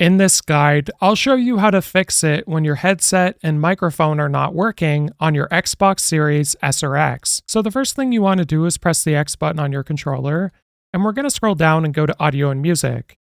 In this guide, I'll show you how to fix it when your headset and microphone are not working on your Xbox Series S or X. So the first thing you want to do is press the X button on your controller, and we're going to scroll down and go to Audio and Music.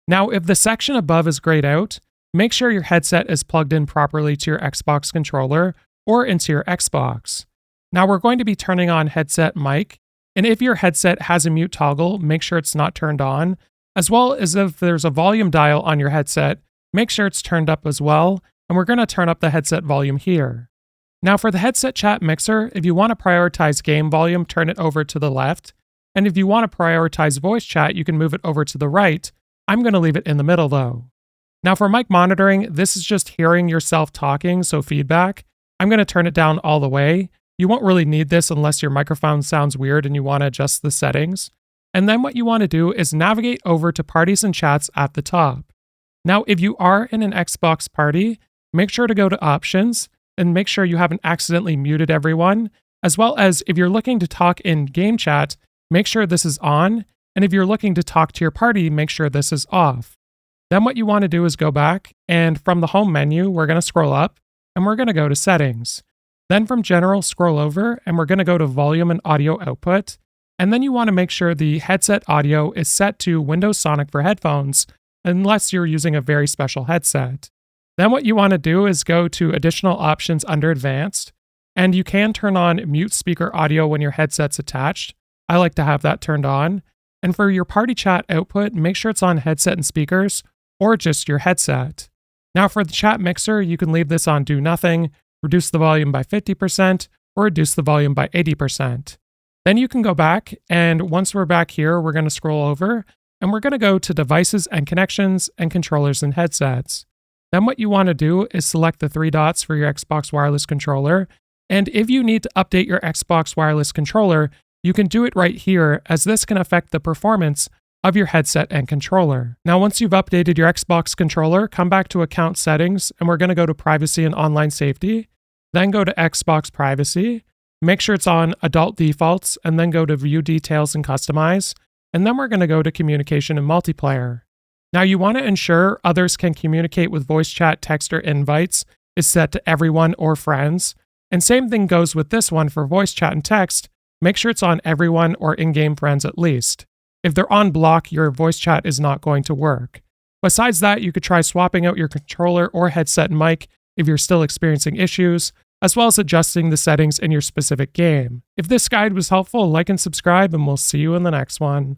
Now, if the section above is grayed out, make sure your headset is plugged in properly to your Xbox controller or into your Xbox. Now we're going to be turning on headset mic, and if your headset has a mute toggle, make sure it's not turned on, as well as if there's a volume dial on your headset, make sure it's turned up as well, and we're going to turn up the headset volume here. Now for the headset chat mixer, if you want to prioritize game volume, turn it over to the left, and if you want to prioritize voice chat, you can move it over to the right. I'm going to leave it in the middle though. Now for mic monitoring, this is just hearing yourself talking, so feedback. I'm going to turn it down all the way. You won't really need this unless your microphone sounds weird and you want to adjust the settings. And then what you want to do is navigate over to parties and chats at the top. Now, if you are in an Xbox party, make sure to go to options and make sure you haven't accidentally muted everyone, as well as if you're looking to talk in game chat, make sure this is on. And if you're looking to talk to your party, make sure this is off. Then what you want to do is go back, and from the home menu, we're going to scroll up and we're going to go to settings. Then from general, scroll over and we're going to go to volume and audio output. And then you want to make sure the headset audio is set to Windows Sonic for headphones, unless you're using a very special headset. Then what you want to do is go to additional options under advanced, and you can turn on mute speaker audio when your headset's attached. I like to have that turned on. And for your party chat output, make sure it's on headset and speakers, or just your headset. Now for the chat mixer, you can leave this on do nothing, reduce the volume by 50%, or reduce the volume by 80%. Then you can go back, and once we're back here, we're going to scroll over, and we're going to go to Devices and Connections and Controllers and Headsets. Then what you want to do is select the three dots for your Xbox wireless controller, and if you need to update your Xbox wireless controller, you can do it right here, as this can affect the performance of your headset and controller. Now once you've updated your Xbox controller, come back to Account Settings, and we're going to go to Privacy and Online Safety, then go to Xbox Privacy. Make sure it's on Adult Defaults, and then go to View Details and Customize, and then we're going to go to Communication and Multiplayer. Now you want to ensure others can communicate with voice chat, text, or invites is set to everyone or friends, and same thing goes with this one for voice chat and text. Make sure it's on everyone or in-game friends at least. If they're on block, your voice chat is not going to work. Besides that, you could try swapping out your controller or headset and mic if you're still experiencing issues, as well as adjusting the settings in your specific game. If this guide was helpful, like and subscribe, and we'll see you in the next one.